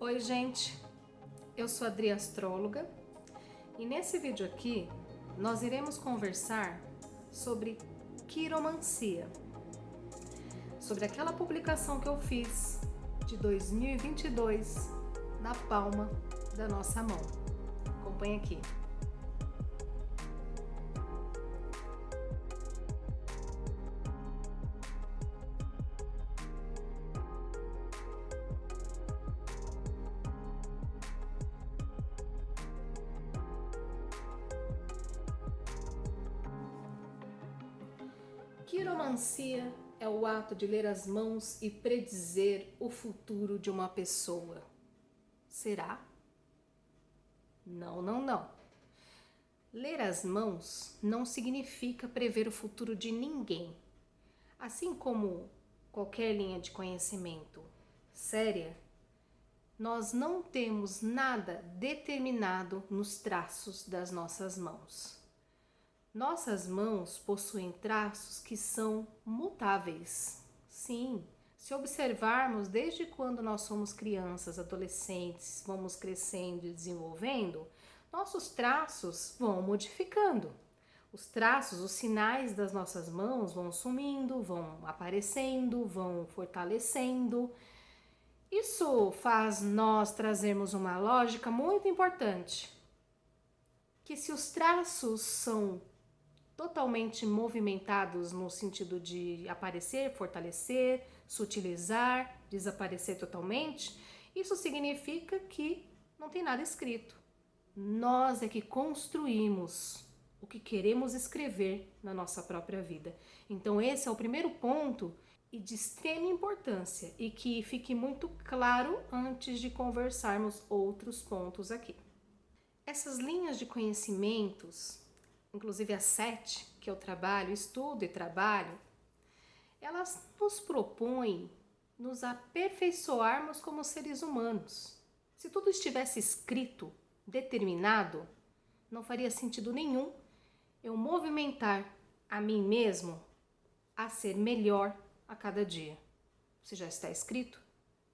Oi gente, eu sou a Adri Astróloga e nesse vídeo aqui nós iremos conversar sobre quiromancia, sobre aquela publicação que eu fiz de 2022 na palma da nossa mão. Acompanhe aqui. Quiromancia é o ato de ler as mãos e predizer o futuro de uma pessoa. Será? Não, não, não. Ler as mãos não significa prever o futuro de ninguém. Assim como qualquer linha de conhecimento séria, nós não temos nada determinado nos traços das nossas mãos. Nossas mãos possuem traços que são mutáveis. Sim, se observarmos desde quando nós somos crianças, adolescentes, vamos crescendo e desenvolvendo, nossos traços vão modificando. Os traços, os sinais das nossas mãos vão sumindo, vão aparecendo, vão fortalecendo. Isso faz nós trazermos uma lógica muito importante, que se os traços são totalmente movimentados no sentido de aparecer, fortalecer, sutilizar, desaparecer totalmente, isso significa que não tem nada escrito. Nós é que construímos o que queremos escrever na nossa própria vida. Então esse é o primeiro ponto e de extrema importância e que fique muito claro antes de conversarmos outros pontos aqui. Essas linhas de conhecimentos, inclusive as 7 que eu trabalho, estudo e trabalho, elas nos propõem nos aperfeiçoarmos como seres humanos. Se tudo estivesse escrito, determinado, não faria sentido nenhum eu movimentar a mim mesmo a ser melhor a cada dia. Se já está escrito,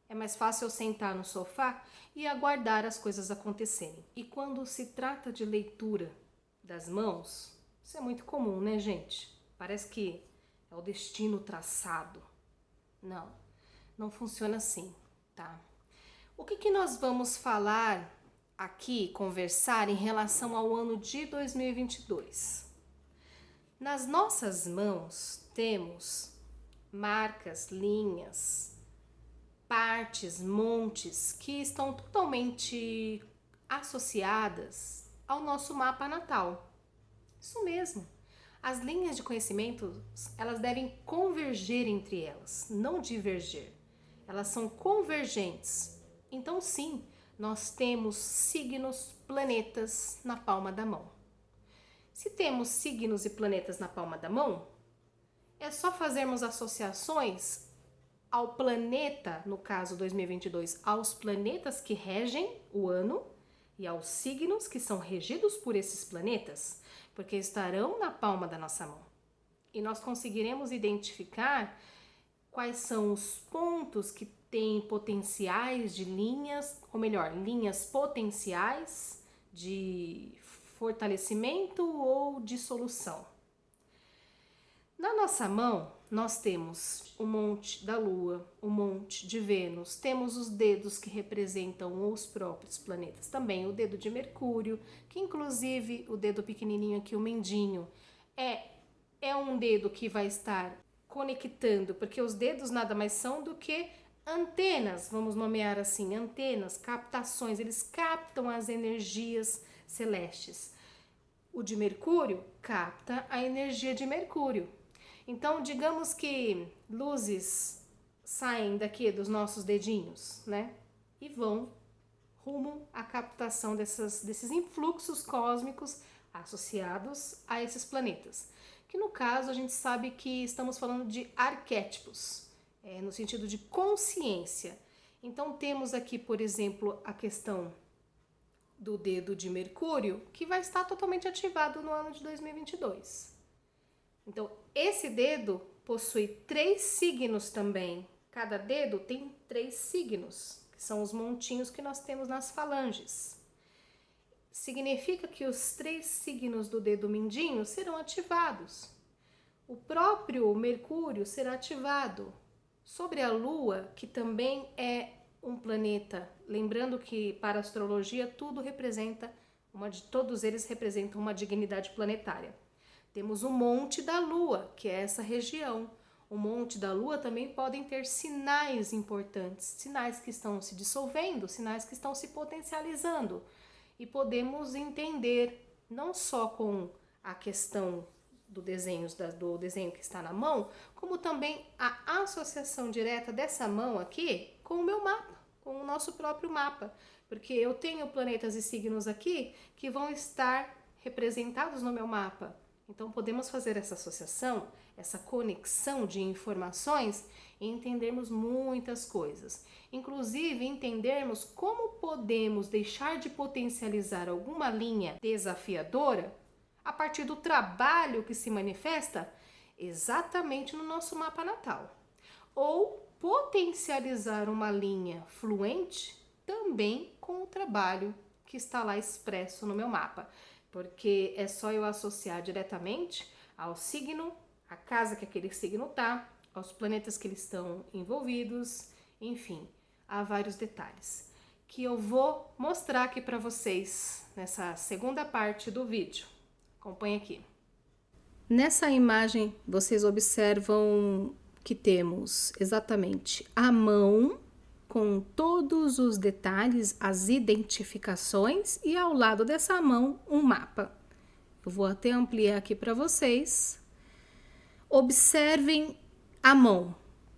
é mais fácil eu sentar no sofá e aguardar as coisas acontecerem. E quando se trata de leitura das mãos, isso é muito comum, né, gente? Parece que é o destino traçado. Não, não funciona assim, tá? O que nós vamos falar aqui, conversar em relação ao ano de 2022? Nas nossas mãos temos marcas, linhas, partes, montes que estão totalmente associadas ao nosso mapa natal. Isso mesmo. As linhas de conhecimento, elas devem converger entre elas, não diverger. Elas são convergentes. Então, sim, nós temos signos, planetas na palma da mão. Se temos signos e planetas na palma da mão, é só fazermos associações ao planeta, no caso 2022, aos planetas que regem o ano e aos signos que são regidos por esses planetas, porque estarão na palma da nossa mão. E nós conseguiremos identificar quais são os pontos que têm potenciais de linhas, ou melhor, linhas potenciais de fortalecimento ou dissolução. Na nossa mão, nós temos o monte da Lua, o monte de Vênus, temos os dedos que representam os próprios planetas, também o dedo de Mercúrio, que inclusive o dedo pequenininho aqui, o mindinho, é um dedo que vai estar conectando, porque os dedos nada mais são do que antenas, vamos nomear assim, antenas, captações, eles captam as energias celestes. O de Mercúrio capta a energia de Mercúrio. Então, digamos que luzes saem daqui dos nossos dedinhos, né? E vão rumo à captação desses influxos cósmicos associados a esses planetas. Que no caso a gente sabe que estamos falando de arquétipos, no sentido de consciência. Então temos aqui, por exemplo, a questão do dedo de Mercúrio, que vai estar totalmente ativado no ano de 2022. Então, esse dedo possui 3 signos também. Cada dedo tem 3 signos, que que são os montinhos que nós temos nas falanges. Significa que os 3 signos do dedo mindinho serão ativados. O próprio Mercúrio será ativado sobre a Lua, que também é um planeta. Lembrando que para a astrologia todos eles representam uma dignidade planetária. Temos o Monte da Lua, que é essa região. O Monte da Lua também podem ter sinais importantes, sinais que estão se dissolvendo, sinais que estão se potencializando. E podemos entender, não só com a questão do desenho que está na mão, como também a associação direta dessa mão aqui com o meu mapa, com o nosso próprio mapa. Porque eu tenho planetas e signos aqui que vão estar representados no meu mapa. Então, podemos fazer essa associação, essa conexão de informações e entendermos muitas coisas. Inclusive, entendermos como podemos deixar de potencializar alguma linha desafiadora a partir do trabalho que se manifesta exatamente no nosso mapa natal. Ou potencializar uma linha fluente também com o trabalho que está lá expresso no meu mapa. Porque é só eu associar diretamente ao signo, a casa que aquele signo está, aos planetas que eles estão envolvidos, enfim, há vários detalhes que eu vou mostrar aqui para vocês nessa segunda parte do vídeo. Acompanhe aqui. Nessa imagem, vocês observam que temos exatamente a mão com todos os detalhes, as identificações e ao lado dessa mão um mapa. Eu vou até ampliar aqui para vocês. Observem a mão.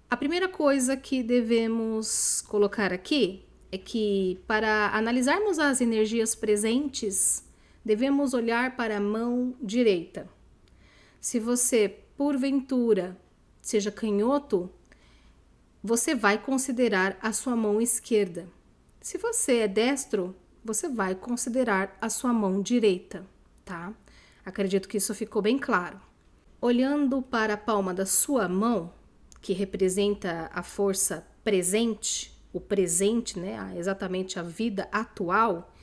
A primeira coisa que devemos colocar aqui é que para analisarmos as energias presentes, devemos olhar para a mão direita. Se você, porventura, seja canhoto, você vai considerar a sua mão esquerda. Se você é destro, você vai considerar a sua mão direita, tá? Acredito que isso ficou bem claro. Olhando para a palma da sua mão, que representa a força presente, o presente, né? Exatamente a vida atual,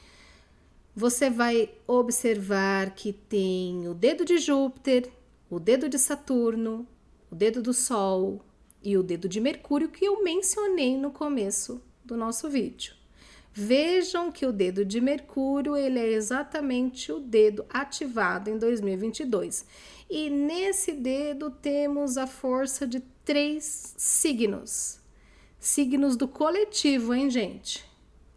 você vai observar que tem o dedo de Júpiter, o dedo de Saturno, o dedo do Sol e o dedo de Mercúrio que eu mencionei no começo do nosso vídeo. Vejam que o dedo de Mercúrio ele é exatamente o dedo ativado em 2022. E nesse dedo temos a força de 3 signos. Signos do coletivo, hein, gente?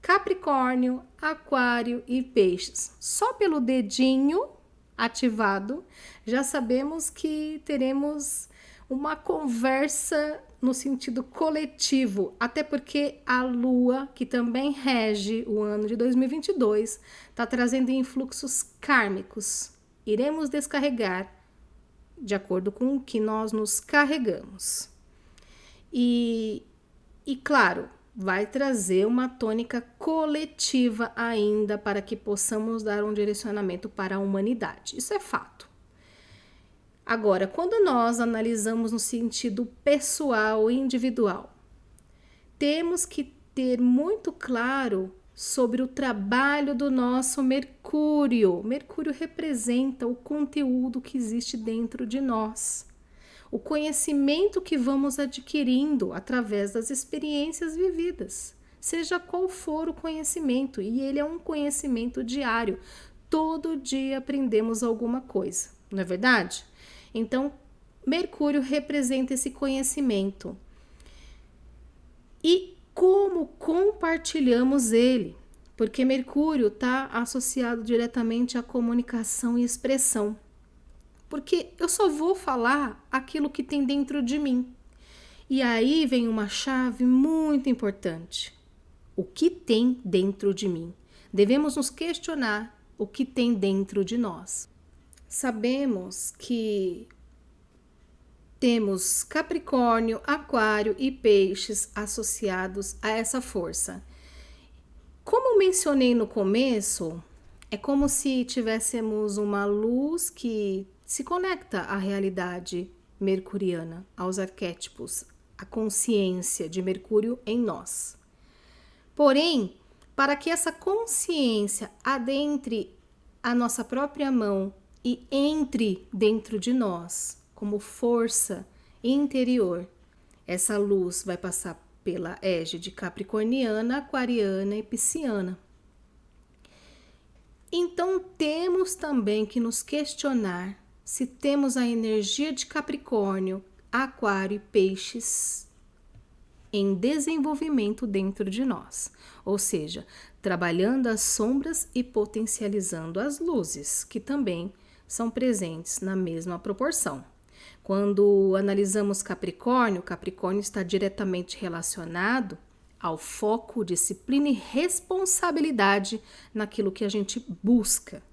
Capricórnio, Aquário e Peixes. Só pelo dedinho ativado, já sabemos que teremos uma conversa no sentido coletivo, até porque a Lua, que também rege o ano de 2022, está trazendo influxos kármicos. Iremos descarregar de acordo com o que nós nos carregamos. E claro, vai trazer uma tônica coletiva ainda para que possamos dar um direcionamento para a humanidade. Isso é fato. Agora, quando nós analisamos no sentido pessoal e individual, temos que ter muito claro sobre o trabalho do nosso Mercúrio. Mercúrio representa o conteúdo que existe dentro de nós, o conhecimento que vamos adquirindo através das experiências vividas, seja qual for o conhecimento, e ele é um conhecimento diário. Todo dia aprendemos alguma coisa, não é verdade? Então, Mercúrio representa esse conhecimento. E como compartilhamos ele? Porque Mercúrio está associado diretamente à comunicação e expressão. Porque eu só vou falar aquilo que tem dentro de mim. E aí vem uma chave muito importante. O que tem dentro de mim? Devemos nos questionar o que tem dentro de nós. Sabemos que temos Capricórnio, Aquário e Peixes associados a essa força. Como mencionei no começo, é como se tivéssemos uma luz que se conecta à realidade mercuriana, aos arquétipos, à consciência de Mercúrio em nós. Porém, para que essa consciência adentre a nossa própria mão e entre dentro de nós como força interior, essa luz vai passar pela égide capricorniana, aquariana e pisciana. Então temos também que nos questionar se temos a energia de Capricórnio, Aquário e Peixes em desenvolvimento dentro de nós, ou seja, trabalhando as sombras e potencializando as luzes, que também são presentes na mesma proporção. Quando analisamos Capricórnio, Capricórnio está diretamente relacionado ao foco, disciplina e responsabilidade naquilo que a gente busca.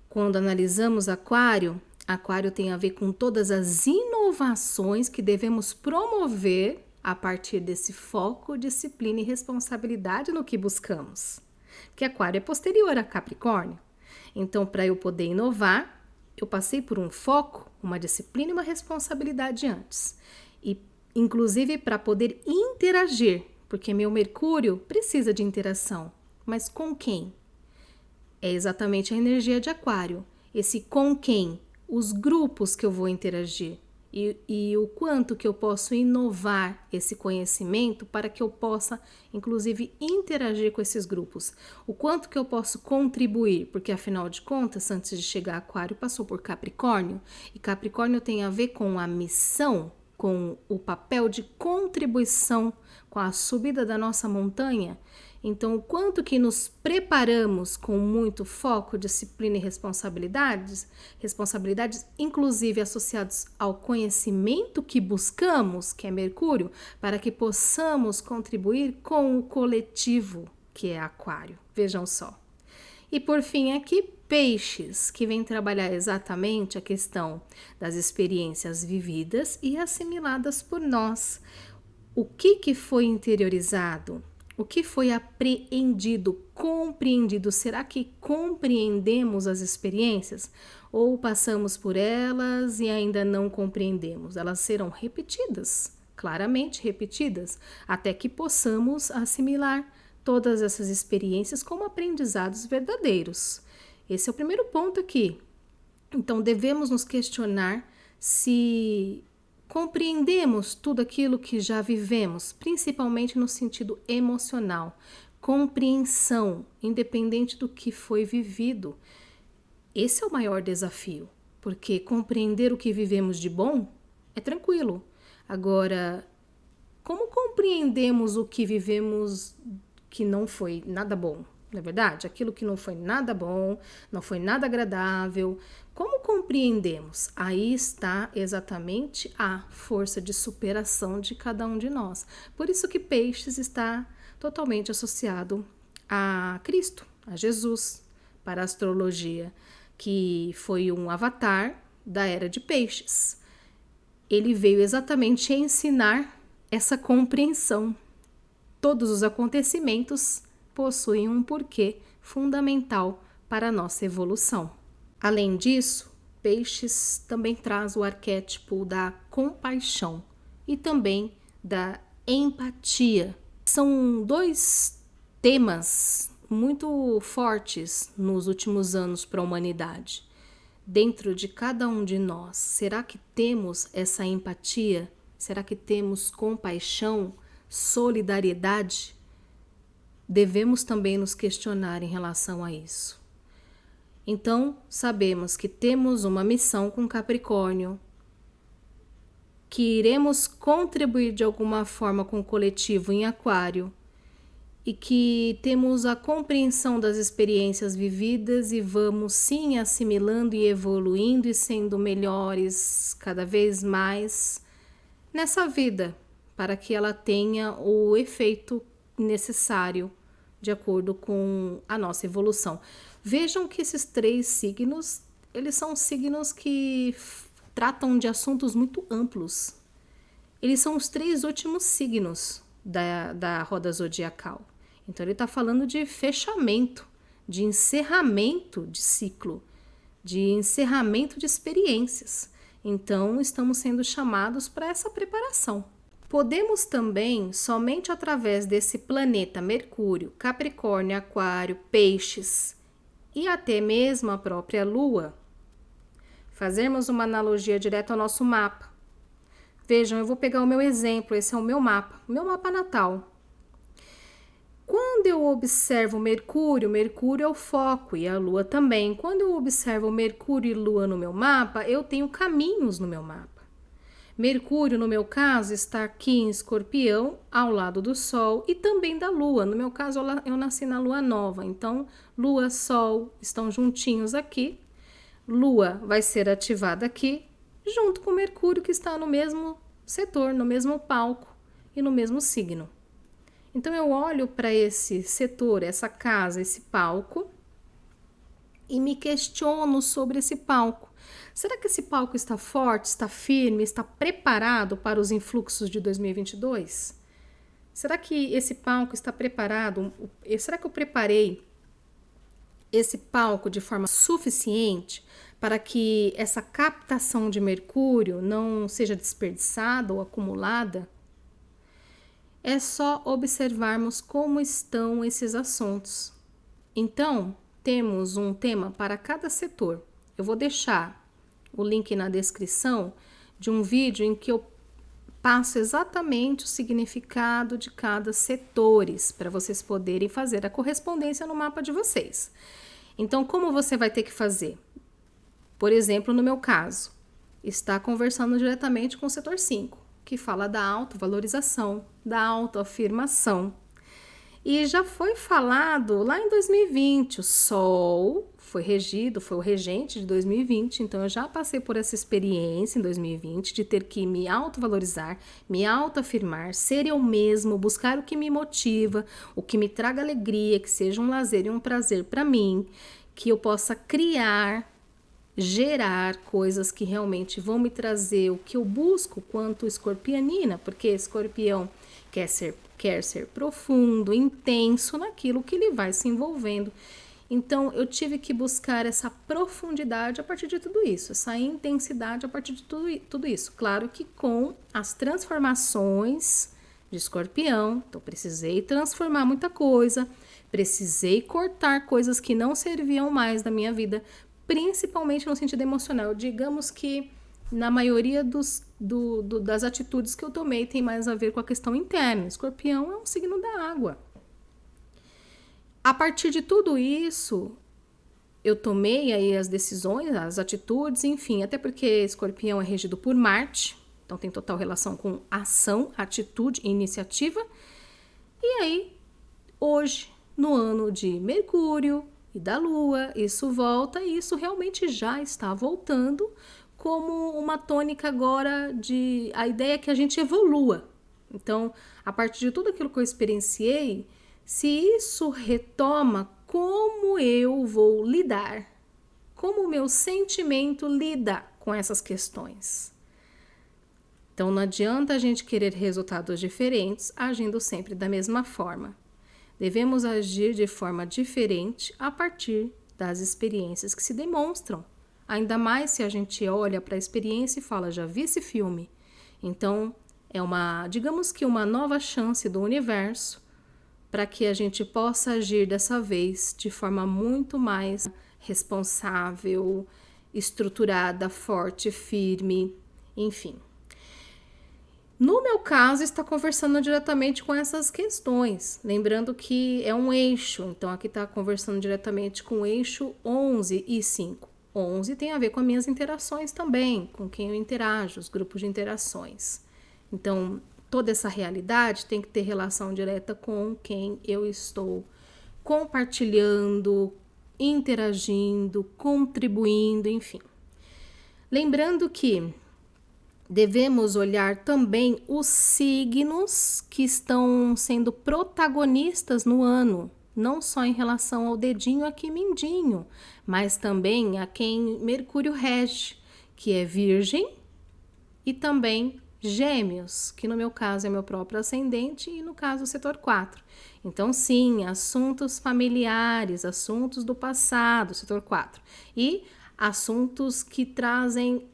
Quando analisamos Aquário, Aquário tem a ver com todas as inovações que devemos promover a partir desse foco, disciplina e responsabilidade no que buscamos. Porque Aquário é posterior a Capricórnio. Então, para eu poder inovar, eu passei por um foco, uma disciplina e uma responsabilidade antes. E, inclusive, para poder interagir, porque meu Mercúrio precisa de interação. Mas com quem? É exatamente a energia de Aquário. Esse com quem? Os grupos que eu vou interagir. E o quanto que eu posso inovar esse conhecimento para que eu possa, inclusive, interagir com esses grupos. O quanto que eu posso contribuir, porque afinal de contas, antes de chegar a Aquário, passou por Capricórnio, e Capricórnio tem a ver com a missão, com o papel de contribuição, com a subida da nossa montanha. Então, o quanto que nos preparamos com muito foco, disciplina e responsabilidades, inclusive associados ao conhecimento que buscamos, que é Mercúrio, para que possamos contribuir com o coletivo, que é Aquário. Vejam só. E por fim aqui, Peixes, que vem trabalhar exatamente a questão das experiências vividas e assimiladas por nós. O que foi interiorizado? O que foi apreendido, compreendido? Será que compreendemos as experiências? Ou passamos por elas e ainda não compreendemos? Elas serão repetidas, claramente repetidas, até que possamos assimilar todas essas experiências como aprendizados verdadeiros. Esse é o primeiro ponto aqui. Então, devemos nos questionar se compreendemos tudo aquilo que já vivemos, principalmente no sentido emocional. Compreensão, independente do que foi vivido. Esse é o maior desafio, porque compreender o que vivemos de bom é tranquilo. Agora, como compreendemos o que vivemos que não foi nada bom? Não é verdade? Aquilo que não foi nada bom, não foi nada agradável. Como compreendemos? Aí está exatamente a força de superação de cada um de nós. Por isso que Peixes está totalmente associado a Cristo, a Jesus, para a astrologia, que foi um avatar da era de Peixes. Ele veio exatamente ensinar essa compreensão. Todos os acontecimentos possuem um porquê fundamental para a nossa evolução. Além disso, Peixes também traz o arquétipo da compaixão e também da empatia. São dois temas muito fortes nos últimos anos para a humanidade. Dentro de cada um de nós, será que temos essa empatia? Será que temos compaixão, solidariedade? Devemos também nos questionar em relação a isso. Então, sabemos que temos uma missão com Capricórnio, que iremos contribuir de alguma forma com o coletivo em Aquário e que temos a compreensão das experiências vividas e vamos sim assimilando e evoluindo e sendo melhores cada vez mais nessa vida, para que ela tenha o efeito necessário de acordo com a nossa evolução. Vejam que esses 3 signos, eles são signos que tratam de assuntos muito amplos. Eles são os 3 últimos signos da roda zodiacal. Então ele está falando de fechamento, de encerramento de ciclo, de encerramento de experiências. Então estamos sendo chamados para essa preparação. podemos também, somente através desse planeta Mercúrio, Capricórnio, Aquário, Peixes e até mesmo a própria Lua, fazermos uma analogia direta ao nosso mapa. Vejam, eu vou pegar o meu exemplo, esse é o meu mapa natal. Quando eu observo Mercúrio, Mercúrio é o foco e a Lua também. Quando eu observo Mercúrio e Lua no meu mapa, eu tenho caminhos no meu mapa. Mercúrio, no meu caso, está aqui em Escorpião, ao lado do Sol e também da Lua. No meu caso, eu nasci na Lua Nova, então Lua, Sol estão juntinhos aqui. Lua vai ser ativada aqui, junto com Mercúrio, que está no mesmo setor, no mesmo palco e no mesmo signo. Então, eu olho para esse setor, essa casa, esse palco e me questiono sobre esse palco. Será que esse palco está forte, está firme, está preparado para os influxos de 2022? Será que esse palco está preparado? Será que eu preparei esse palco de forma suficiente para que essa captação de Mercúrio não seja desperdiçada ou acumulada? É só observarmos como estão esses assuntos. Então, temos um tema para cada setor. Eu vou deixar o link na descrição de um vídeo em que eu passo exatamente o significado de cada setores para vocês poderem fazer a correspondência no mapa de vocês. Então, como você vai ter que fazer? Por exemplo, no meu caso, está conversando diretamente com o setor 5, que fala da autovalorização, da autoafirmação. E já foi falado lá em 2020, o Sol foi o regente de 2020, então eu já passei por essa experiência em 2020 de ter que me autovalorizar, me autoafirmar, ser eu mesmo, buscar o que me motiva, o que me traga alegria, que seja um lazer e um prazer para mim, que eu possa criar, gerar coisas que realmente vão me trazer o que eu busco quanto escorpianina, porque escorpião quer ser profundo, intenso naquilo que ele vai se envolvendo. Então, eu tive que buscar essa profundidade a partir de tudo isso, essa intensidade a partir de tudo isso. Claro que com as transformações de escorpião, então precisei transformar muita coisa, precisei cortar coisas que não serviam mais da minha vida, principalmente no sentido emocional. Digamos que na maioria das atitudes que eu tomei tem mais a ver com a questão interna. Escorpião é um signo da água. A partir de tudo isso, eu tomei aí as decisões, as atitudes, enfim, até porque Escorpião é regido por Marte, então tem total relação com ação, atitude e iniciativa. E aí, hoje, no ano de Mercúrio e da Lua, isso volta e isso realmente já está voltando como uma tônica agora a ideia é que a gente evolua. Então, a partir de tudo aquilo que eu experienciei, se isso retoma, como eu vou lidar? Como o meu sentimento lida com essas questões? Então, não adianta a gente querer resultados diferentes agindo sempre da mesma forma. Devemos agir de forma diferente a partir das experiências que se demonstram. Ainda mais se a gente olha para a experiência e fala, já vi esse filme. Então, digamos que uma nova chance do universo para que a gente possa agir dessa vez de forma muito mais responsável, estruturada, forte, firme, enfim. No meu caso, está conversando diretamente com essas questões. Lembrando que é um eixo, então aqui está conversando diretamente com o eixo 11 e 5. 11 tem a ver com as minhas interações também, com quem eu interajo, os grupos de interações. Então, toda essa realidade tem que ter relação direta com quem eu estou compartilhando, interagindo, contribuindo, enfim. Lembrando que devemos olhar também os signos que estão sendo protagonistas no ano, não só em relação ao dedinho aqui mindinho, mas também a quem Mercúrio rege, que é Virgem e também Gêmeos, que no meu caso é meu próprio ascendente e no caso o setor 4. Então sim, assuntos familiares, assuntos do passado, setor 4. E assuntos que trazem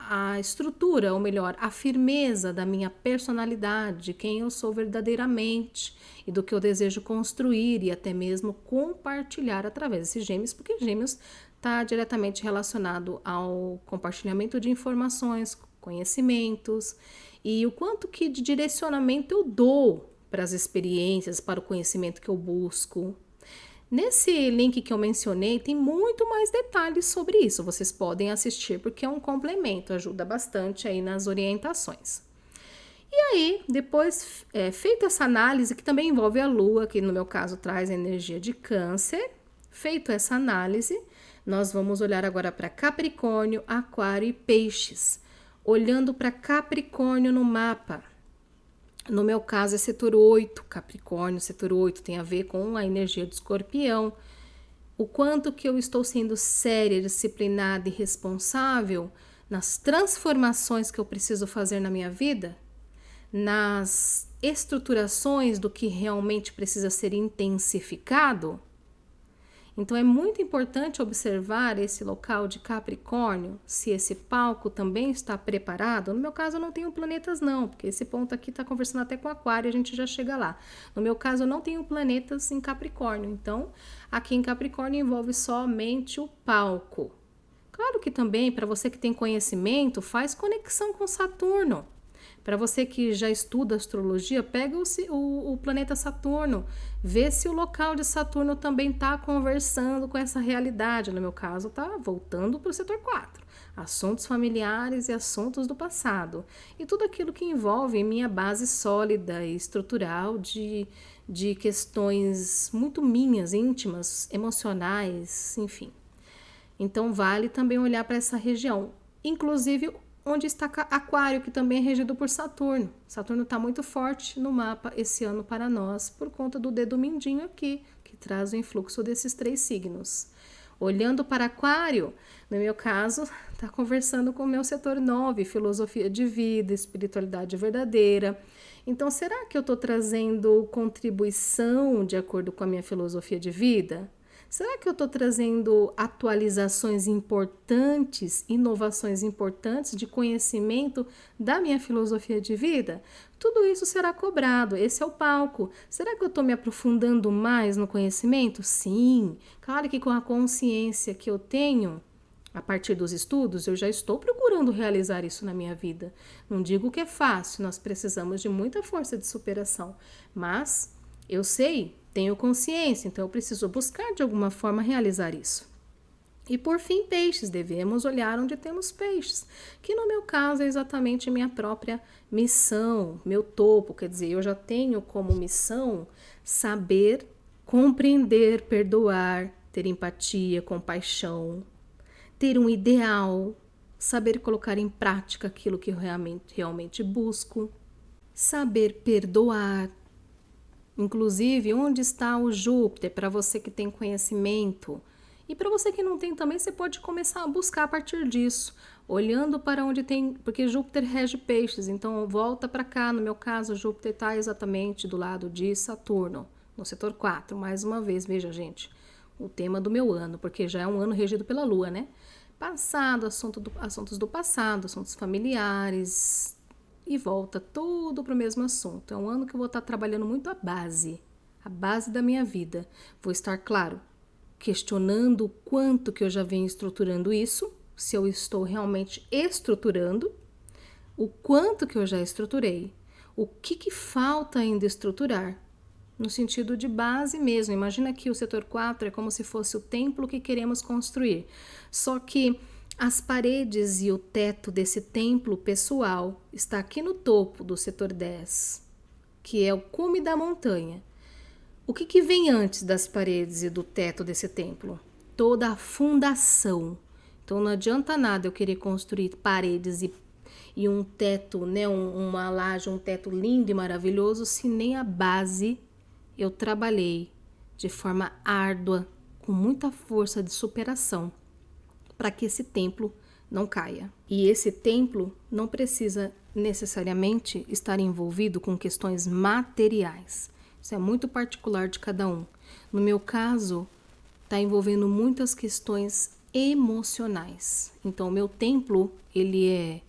a estrutura, ou melhor, a firmeza da minha personalidade, de quem eu sou verdadeiramente e do que eu desejo construir e até mesmo compartilhar através desses gêmeos, porque gêmeos está diretamente relacionado ao compartilhamento de informações, conhecimentos e o quanto que de direcionamento eu dou para as experiências, para o conhecimento que eu busco. Nesse link que eu mencionei, tem muito mais detalhes sobre isso. Vocês podem assistir porque é um complemento, ajuda bastante aí nas orientações. E aí, depois, feita essa análise, que também envolve a Lua, que no meu caso traz a energia de Câncer, feito essa análise, nós vamos olhar agora para Capricórnio, Aquário e Peixes. Olhando para Capricórnio no mapa. No meu caso é setor 8, Capricórnio, setor 8 tem a ver com a energia do Escorpião. O quanto que eu estou sendo séria, disciplinada e responsável nas transformações que eu preciso fazer na minha vida, nas estruturações do que realmente precisa ser intensificado. Então é muito importante observar esse local de Capricórnio, se esse palco também está preparado. No meu caso eu não tenho planetas não, porque esse ponto aqui está conversando até com Aquário, a gente já chega lá. No meu caso eu não tenho planetas em Capricórnio, então aqui em Capricórnio envolve somente o palco. Claro que também, para você que tem conhecimento, faz conexão com Saturno. Para você que já estuda astrologia, pega o planeta Saturno, vê se o local de Saturno também está conversando com essa realidade. No meu caso, está voltando para o setor 4. Assuntos familiares e assuntos do passado. E tudo aquilo que envolve minha base sólida e estrutural de questões muito minhas, íntimas, emocionais, enfim. Então, vale também olhar para essa região. Inclusive, onde está Aquário, que também é regido por Saturno. Saturno está muito forte no mapa esse ano para nós, por conta do dedo mindinho aqui, que traz o influxo desses 3 signos. Olhando para Aquário, no meu caso, está conversando com o meu setor 9, filosofia de vida, espiritualidade verdadeira. Então, será que eu estou trazendo contribuição de acordo com a minha filosofia de vida? Será que eu estou trazendo atualizações importantes, inovações importantes de conhecimento da minha filosofia de vida? Tudo isso será cobrado, esse é o palco. Será que eu estou me aprofundando mais no conhecimento? Sim, claro que com a consciência que eu tenho, a partir dos estudos, eu já estou procurando realizar isso na minha vida. Não digo que é fácil, nós precisamos de muita força de superação, mas eu sei, tenho consciência, então eu preciso buscar de alguma forma realizar isso. E por fim, peixes, devemos olhar onde temos peixes, que no meu caso é exatamente minha própria missão, meu topo, quer dizer, eu já tenho como missão saber, compreender, perdoar, ter empatia, compaixão, ter um ideal, saber colocar em prática aquilo que eu realmente busco, saber perdoar. Inclusive, onde está o Júpiter? Para você que tem conhecimento. E para você que não tem também, você pode começar a buscar a partir disso. Olhando para onde tem... Porque Júpiter rege peixes, então volta para cá. No meu caso, Júpiter está exatamente do lado de Saturno, no setor 4. Mais uma vez, veja, gente, o tema do meu ano, porque já é um ano regido pela Lua, né? Passado, assuntos do passado, assuntos familiares... E volta tudo para o mesmo assunto. É um ano que eu vou estar trabalhando muito a base da minha vida. Vou estar, claro, questionando o quanto que eu já venho estruturando isso, se eu estou realmente estruturando, o quanto que eu já estruturei, o que falta ainda estruturar, no sentido de base mesmo. Imagina que o setor 4 é como se fosse o templo que queremos construir, só que as paredes e o teto desse templo pessoal está aqui no topo do setor 10, que é o cume da montanha. O que vem antes das paredes e do teto desse templo? Toda a fundação. Então não adianta nada eu querer construir paredes e um teto, né, uma laje, um teto lindo e maravilhoso, se nem a base eu trabalhei de forma árdua, com muita força de superação, para que esse templo não caia. E esse templo não precisa necessariamente estar envolvido com questões materiais. Isso é muito particular de cada um. No meu caso, está envolvendo muitas questões emocionais. Então, o meu templo, ele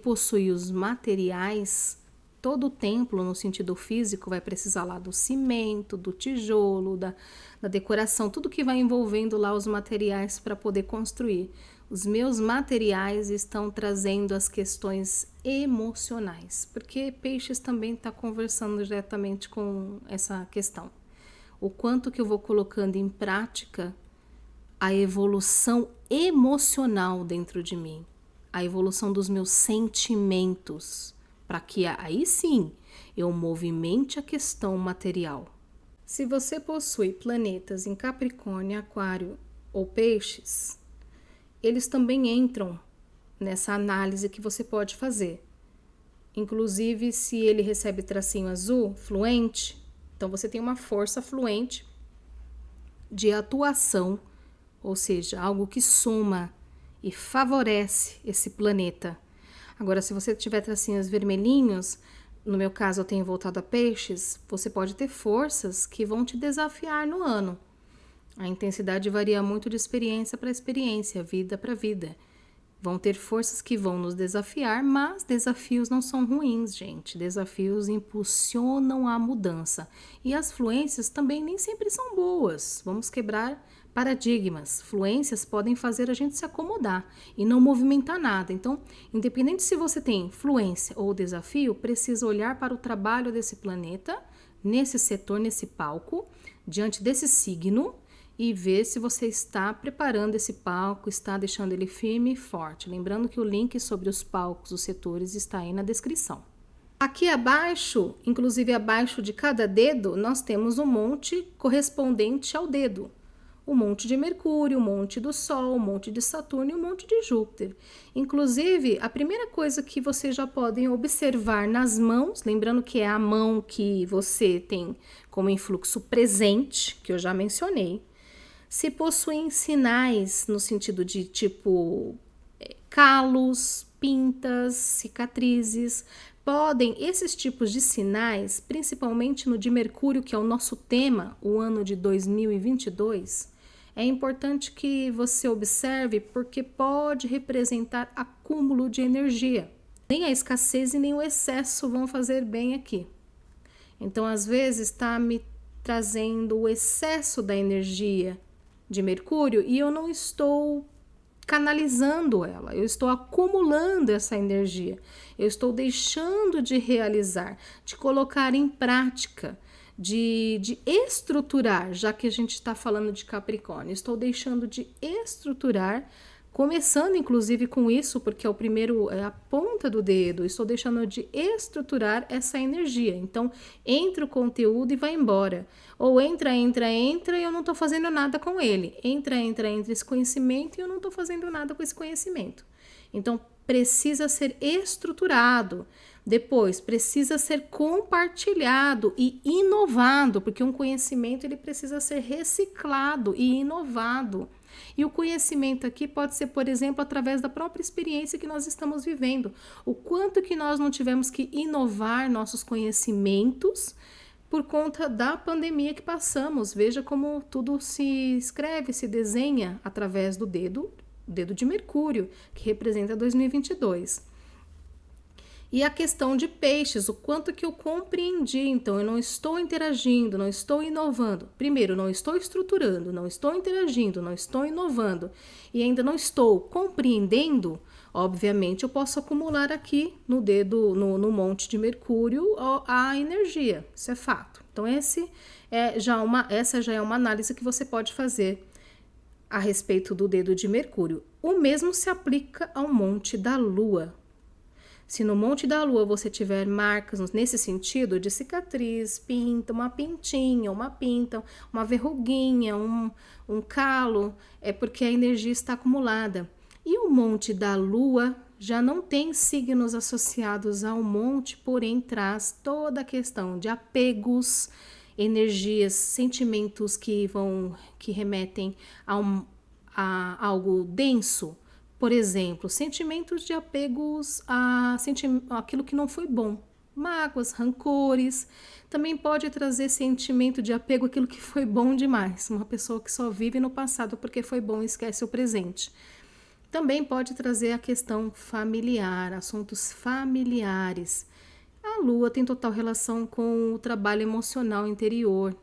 possui os materiais. Todo o templo, no sentido físico, vai precisar lá do cimento, do tijolo, da decoração, tudo que vai envolvendo lá os materiais para poder construir. Os meus materiais estão trazendo as questões emocionais, porque Peixes também está conversando diretamente com essa questão. O quanto que eu vou colocando em prática a evolução emocional dentro de mim, a evolução dos meus sentimentos, para que aí sim eu movimente a questão material. Se você possui planetas em Capricórnio, Aquário ou Peixes, eles também entram nessa análise que você pode fazer. Inclusive, se ele recebe tracinho azul, fluente, então você tem uma força fluente de atuação, ou seja, algo que soma e favorece esse planeta. Agora, se você tiver tracinhos vermelhinhos, no meu caso eu tenho voltado a Peixes, você pode ter forças que vão te desafiar no ano. A intensidade varia muito de experiência para experiência, vida para vida. Vão ter forças que vão nos desafiar, mas desafios não são ruins, gente. Desafios impulsionam a mudança. E as fluências também nem sempre são boas. Vamos quebrar paradigmas. Fluências podem fazer a gente se acomodar e não movimentar nada. Então, independente se você tem fluência ou desafio, precisa olhar para o trabalho desse planeta, nesse setor, nesse palco, diante desse signo, e ver se você está preparando esse palco, está deixando ele firme e forte. Lembrando que o link sobre os palcos, os setores, está aí na descrição. Aqui abaixo, inclusive abaixo de cada dedo, nós temos um monte correspondente ao dedo. O monte de Mercúrio, o monte do Sol, o monte de Saturno e o monte de Júpiter. Inclusive, a primeira coisa que vocês já podem observar nas mãos, lembrando que é a mão que você tem como influxo presente, que eu já mencionei, se possuem sinais no sentido de tipo calos, pintas, cicatrizes, esses tipos de sinais, principalmente no de Mercúrio, que é o nosso tema, o ano de 2022, é importante que você observe porque pode representar acúmulo de energia. Nem a escassez e nem o excesso vão fazer bem aqui. Então, às vezes, está me trazendo o excesso da energia de Mercúrio e eu não estou canalizando ela, eu estou acumulando essa energia, eu estou deixando de realizar, de colocar em prática, de estruturar, já que a gente está falando de Capricórnio, estou deixando de estruturar, começando inclusive com isso, porque é o primeiro, é a ponta do dedo, estou deixando de estruturar essa energia. Então, entra o conteúdo e vai embora. Ou entra e eu não estou fazendo nada com ele. Entra esse conhecimento e eu não estou fazendo nada com esse conhecimento. Então, precisa ser estruturado. Depois, precisa ser compartilhado e inovado, porque um conhecimento ele precisa ser reciclado e inovado. E o conhecimento aqui pode ser, por exemplo, através da própria experiência que nós estamos vivendo. O quanto que nós não tivemos que inovar nossos conhecimentos por conta da pandemia que passamos. Veja como tudo se escreve, se desenha através do dedo de Mercúrio, que representa 2022. E a questão de Peixes, o quanto que eu compreendi, então eu não estou interagindo, não estou inovando. Primeiro, não estou estruturando, não estou interagindo, não estou inovando e ainda não estou compreendendo. Obviamente, eu posso acumular aqui no dedo, no monte de Mercúrio, a energia, isso é fato. Então, essa já é uma análise que você pode fazer a respeito do dedo de Mercúrio. O mesmo se aplica ao monte da Lua. Se no monte da Lua você tiver marcas nesse sentido de cicatriz, pinta, uma pintinha, uma pinta, uma verruguinha, um calo, é porque a energia está acumulada. E o monte da Lua já não tem signos associados ao monte, porém traz toda a questão de apegos, energias, sentimentos que remetem a algo denso. Por exemplo, sentimentos de apegos a aquilo que não foi bom. mágoas, rancores. Também pode trazer sentimento de apego àquilo que foi bom demais. Uma pessoa que só vive no passado porque foi bom e esquece o presente. Também pode trazer a questão familiar, assuntos familiares. A lua tem total relação com o trabalho emocional interior.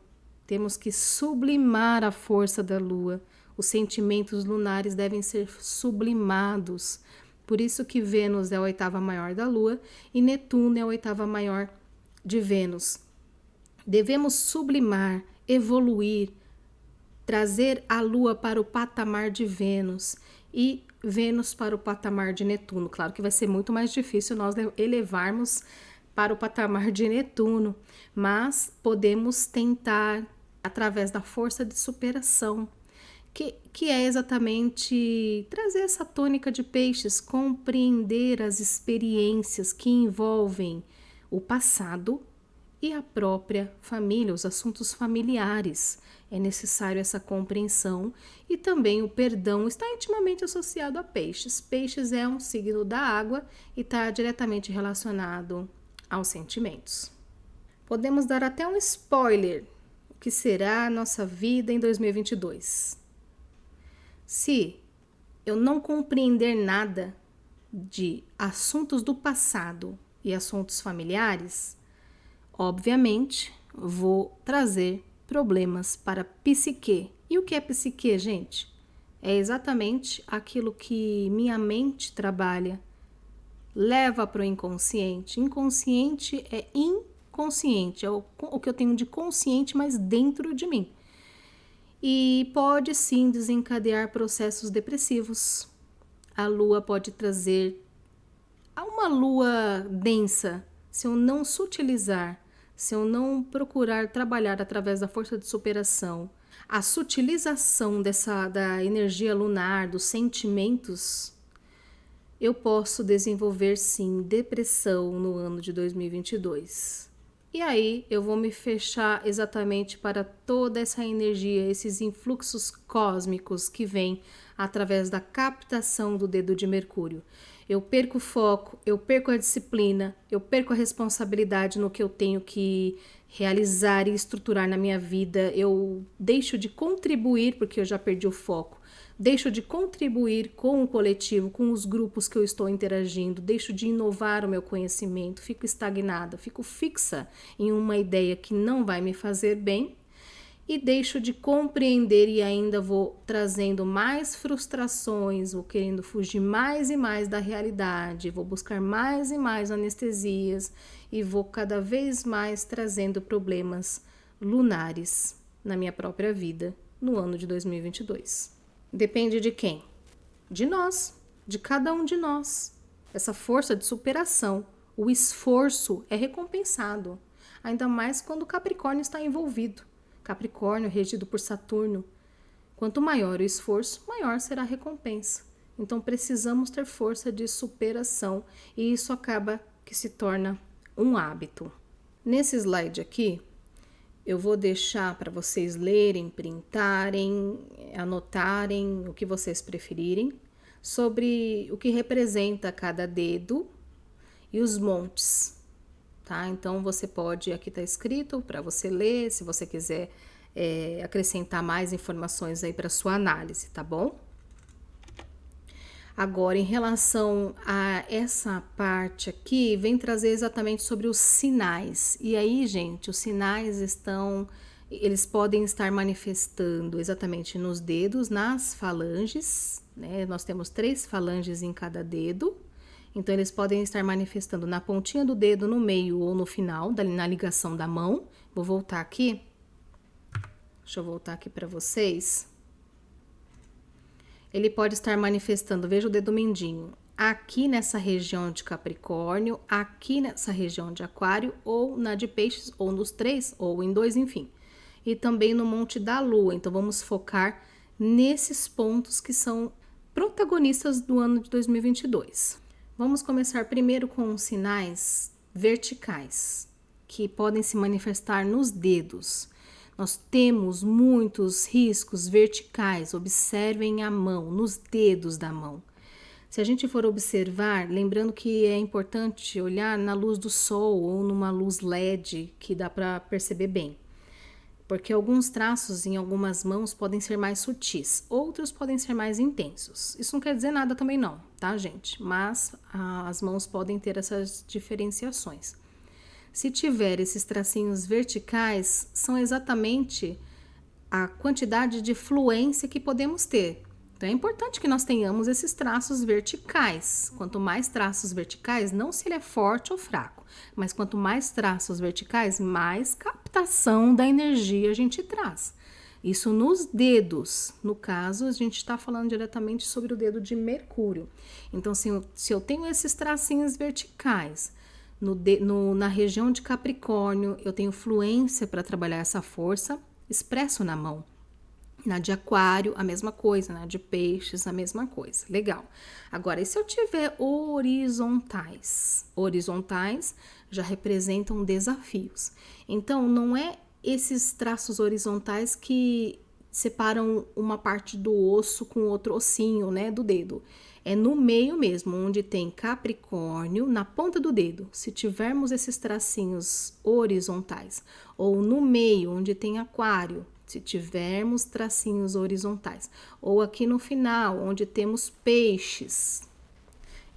Temos que sublimar a força da lua. Os sentimentos lunares devem ser sublimados. Por isso que Vênus é a oitava maior da lua e Netuno é a oitava maior de Vênus. Devemos sublimar, evoluir, trazer a lua para o patamar de Vênus e Vênus para o patamar de Netuno. Claro que vai ser muito mais difícil nós elevarmos para o patamar de Netuno, mas podemos tentar através da força de superação, que é exatamente trazer essa tônica de peixes, compreender as experiências que envolvem o passado e a própria família, os assuntos familiares. É necessário essa compreensão e também o perdão está intimamente associado a peixes. Peixes é um signo da água e está diretamente relacionado aos sentimentos. Podemos dar até um spoiler o que será a nossa vida em 2022. Se eu não compreender nada de assuntos do passado e assuntos familiares, obviamente vou trazer problemas para a psique. E o que é psique, gente? É exatamente aquilo que minha mente trabalha, leva para o inconsciente. Inconsciente é inconsciente, é o que eu tenho de consciente, mas dentro de mim. E pode sim desencadear processos depressivos. A lua pode trazer uma lua densa, se eu não sutilizar, se eu não procurar trabalhar através da força de superação, a sutilização da energia lunar, dos sentimentos, eu posso desenvolver sim depressão no ano de 2022. E aí eu vou me fechar exatamente para toda essa energia, esses influxos cósmicos que vêm através da captação do dedo de Mercúrio. Eu perco o foco, eu perco a disciplina, eu perco a responsabilidade no que eu tenho que realizar e estruturar na minha vida. Eu deixo de contribuir porque eu já perdi o foco. Deixo de contribuir com o coletivo, com os grupos que eu estou interagindo, deixo de inovar o meu conhecimento, fico estagnada, fico fixa em uma ideia que não vai me fazer bem e deixo de compreender e ainda vou trazendo mais frustrações, vou querendo fugir mais e mais da realidade, vou buscar mais e mais anestesias e vou cada vez mais trazendo problemas lunares na minha própria vida no ano de 2022. Depende de quem? De nós, de cada um de nós. Essa força de superação, o esforço é recompensado, ainda mais quando o Capricórnio está envolvido. Capricórnio, regido por Saturno. Quanto maior o esforço, maior será a recompensa. Então precisamos ter força de superação e isso acaba que se torna um hábito. Nesse slide aqui, eu vou deixar para vocês lerem, printarem, anotarem o que vocês preferirem sobre o que representa cada dedo e os montes, tá? Então você pode, aqui está escrito para você ler, se você quiser acrescentar mais informações aí para sua análise, tá bom? Agora, em relação a essa parte aqui, vem trazer exatamente sobre os sinais. E aí, gente, os sinais eles podem estar manifestando exatamente nos dedos, nas falanges, né? Nós temos 3 falanges em cada dedo. Então, eles podem estar manifestando na pontinha do dedo, no meio ou no final, na ligação da mão. Vou voltar aqui. Deixa eu voltar aqui para vocês. Ele pode estar manifestando, veja o dedo mindinho, aqui nessa região de Capricórnio, aqui nessa região de Aquário, ou na de Peixes, ou nos 3, ou em 2, enfim. E também no Monte da Lua. Então, vamos focar nesses pontos que são protagonistas do ano de 2022. Vamos começar primeiro com os sinais verticais, que podem se manifestar nos dedos. Nós temos muitos riscos verticais, observem a mão, nos dedos da mão. Se a gente for observar, lembrando que é importante olhar na luz do sol ou numa luz LED que dá para perceber bem. Porque alguns traços em algumas mãos podem ser mais sutis, outros podem ser mais intensos. Isso não quer dizer nada também não, tá, gente? Mas as mãos podem ter essas diferenciações. Se tiver esses tracinhos verticais, são exatamente a quantidade de fluência que podemos ter. Então é importante que nós tenhamos esses traços verticais. Quanto mais traços verticais, não se ele é forte ou fraco, mas quanto mais traços verticais, mais captação da energia a gente traz. Isso nos dedos. No caso, a gente está falando diretamente sobre o dedo de Mercúrio. Então, se eu tenho esses tracinhos verticais na região de Capricórnio, eu tenho fluência para trabalhar essa força, expresso na mão. Na de Aquário, a mesma coisa, na de Peixes, a mesma coisa. Legal. Agora, e se eu tiver horizontais? Horizontais já representam desafios. Então, não é esses traços horizontais que separam uma parte do osso com outro ossinho, né, do dedo. É no meio mesmo, onde tem Capricórnio, na ponta do dedo. Se tivermos esses tracinhos horizontais, ou no meio, onde tem Aquário, se tivermos tracinhos horizontais, ou aqui no final, onde temos Peixes.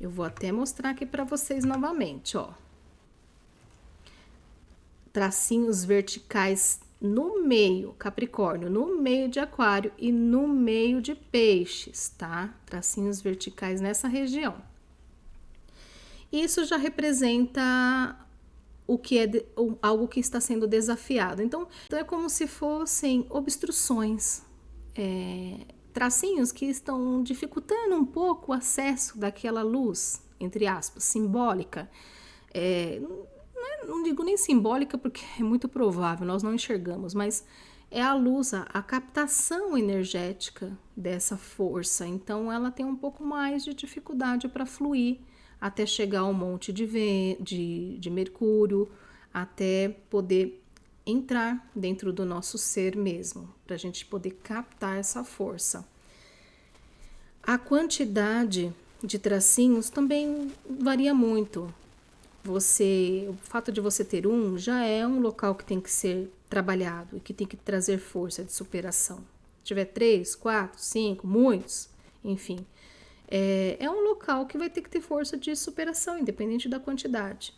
Eu vou até mostrar aqui para vocês novamente, ó. Tracinhos verticais no meio, Capricórnio, no meio de Aquário e no meio de Peixes, tá? Tracinhos verticais nessa região. Isso já representa o que é algo que está sendo desafiado. Então é como se fossem obstruções, tracinhos que estão dificultando um pouco o acesso daquela luz, entre aspas, simbólica. Não digo nem simbólica porque é muito provável, nós não enxergamos, mas é a luz, a captação energética dessa força. Então ela tem um pouco mais de dificuldade para fluir até chegar ao monte de Mercúrio, até poder entrar dentro do nosso ser mesmo, para a gente poder captar essa força. A quantidade de tracinhos também varia muito. O fato de você ter um já é um local que tem que ser trabalhado e que tem que trazer força de superação. Se tiver 3, 4, 5, muitos, enfim. É um local que vai ter que ter força de superação, independente da quantidade.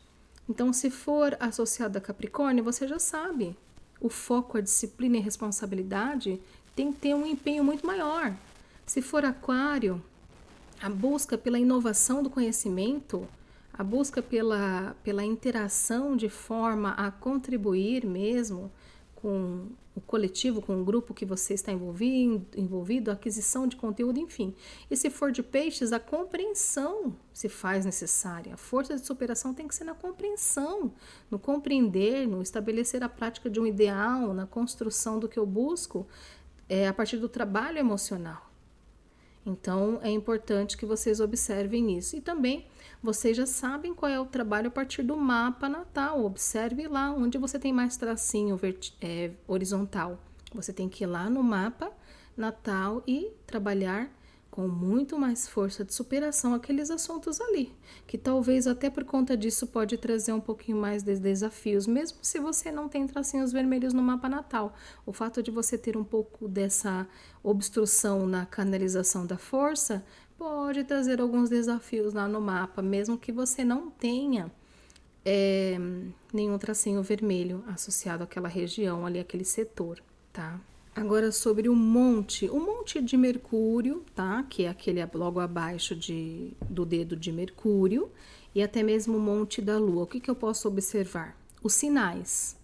Então, se for associado a Capricórnio, você já sabe. O foco, a disciplina e a responsabilidade tem que ter um empenho muito maior. Se for Aquário, a busca pela inovação do conhecimento, a busca pela interação de forma a contribuir mesmo com o coletivo, com o grupo que você está envolvido, a aquisição de conteúdo, enfim. E se for de Peixes, a compreensão se faz necessária. A força de superação tem que ser na compreensão, no compreender, no estabelecer a prática de um ideal, na construção do que eu busco, a partir do trabalho emocional. Então, é importante que vocês observem isso. E também, vocês já sabem qual é o trabalho a partir do mapa natal. Observe lá onde você tem mais tracinho horizontal. Você tem que ir lá no mapa natal e trabalhar com muito mais força de superação aqueles assuntos ali, que talvez até por conta disso pode trazer um pouquinho mais de desafios, mesmo se você não tem tracinhos vermelhos no mapa natal. O fato de você ter um pouco dessa obstrução na canalização da força pode trazer alguns desafios lá no mapa, mesmo que você não tenha nenhum tracinho vermelho associado àquela região ali, aquele setor, tá? Agora sobre o monte de Mercúrio, tá? Que é aquele logo abaixo do dedo de Mercúrio, e até mesmo o monte da Lua. O que eu posso observar? Os sinais.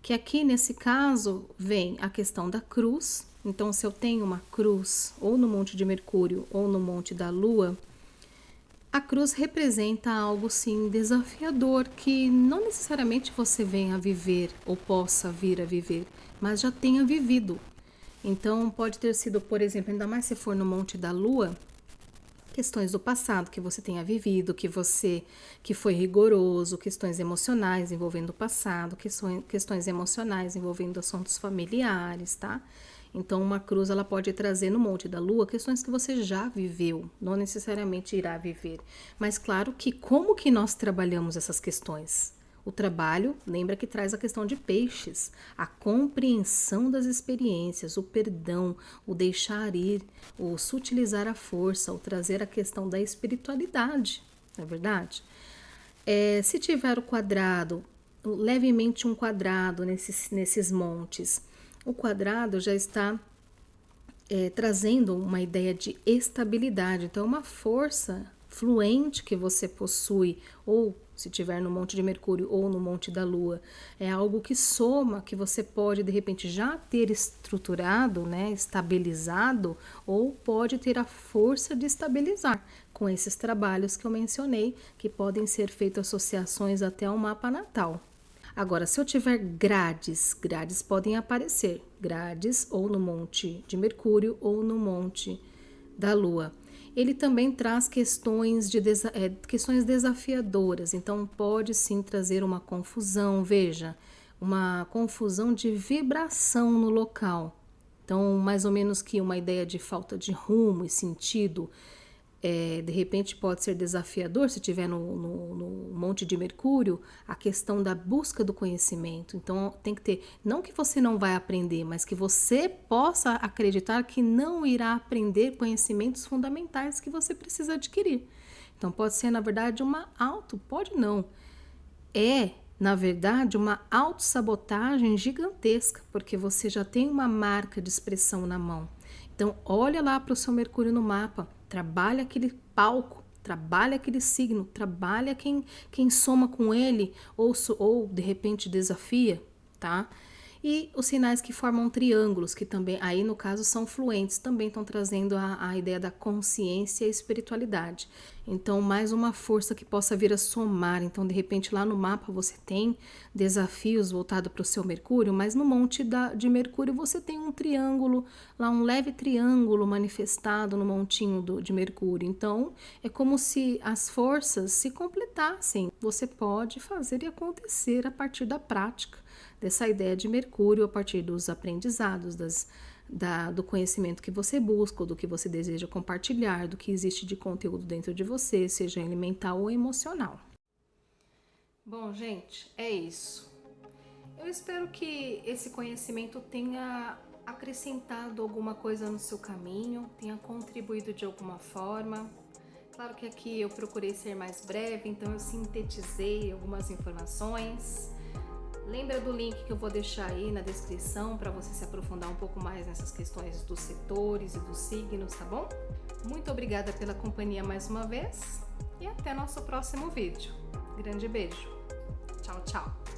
Que aqui nesse caso vem a questão da cruz. Então, se eu tenho uma cruz ou no monte de Mercúrio ou no monte da Lua, a cruz representa algo sim desafiador que não necessariamente você venha a viver ou possa vir a viver, mas já tenha vivido. Então pode ter sido, por exemplo, ainda mais se for no monte da Lua, questões do passado que você tenha vivido, que foi rigoroso, questões emocionais envolvendo o passado, questões emocionais envolvendo assuntos familiares, tá? Então, uma cruz ela pode trazer no monte da lua questões que você já viveu, não necessariamente irá viver. Mas claro que como que nós trabalhamos essas questões? O trabalho, lembra que traz a questão de peixes, a compreensão das experiências, o perdão, o deixar ir, o sutilizar a força, o trazer a questão da espiritualidade, não é verdade? Se tiver o quadrado, levemente um quadrado nesses montes, o quadrado já está trazendo uma ideia de estabilidade. Então, uma força fluente que você possui, ou se tiver no Monte de Mercúrio ou no Monte da Lua, é algo que soma, que você pode de repente já ter estruturado, né, estabilizado, ou pode ter a força de estabilizar com esses trabalhos que eu mencionei, que podem ser feitas associações até ao mapa natal. Agora, se eu tiver grades podem aparecer, grades ou no Monte de Mercúrio ou no Monte da Lua. Ele também traz questões desafiadoras, então pode sim trazer uma confusão, veja, uma confusão de vibração no local. Então, mais ou menos que uma ideia de falta de rumo e sentido. De repente pode ser desafiador se tiver no Monte de Mercúrio a questão da busca do conhecimento. Então tem que ter, não que você não vai aprender, mas que você possa acreditar que não irá aprender conhecimentos fundamentais que você precisa adquirir. Então pode ser na verdade pode não, na verdade uma autossabotagem gigantesca, porque você já tem uma marca de expressão na mão. Então olha lá para o seu Mercúrio no mapa, trabalha aquele palco, trabalha aquele signo, trabalha quem soma com ele ou de repente desafia, tá? E os sinais que formam triângulos, que também, aí no caso são fluentes, também estão trazendo a ideia da consciência e espiritualidade. Então, mais uma força que possa vir a somar. Então, de repente, lá no mapa você tem desafios voltados para o seu Mercúrio, mas no monte de Mercúrio você tem um triângulo, lá um leve triângulo manifestado no montinho de Mercúrio. Então, é como se as forças se completassem. Você pode fazer e acontecer a partir da prática dessa ideia de Mercúrio, a partir dos aprendizados, do conhecimento que você busca, do que você deseja compartilhar, do que existe de conteúdo dentro de você, seja ele mental ou emocional. Bom, gente, é isso. Eu espero que esse conhecimento tenha acrescentado alguma coisa no seu caminho, tenha contribuído de alguma forma. Claro que aqui eu procurei ser mais breve, então eu sintetizei algumas informações. Lembra do link que eu vou deixar aí na descrição para você se aprofundar um pouco mais nessas questões dos setores e dos signos, tá bom? Muito obrigada pela companhia mais uma vez e até nosso próximo vídeo. Grande beijo. Tchau, tchau.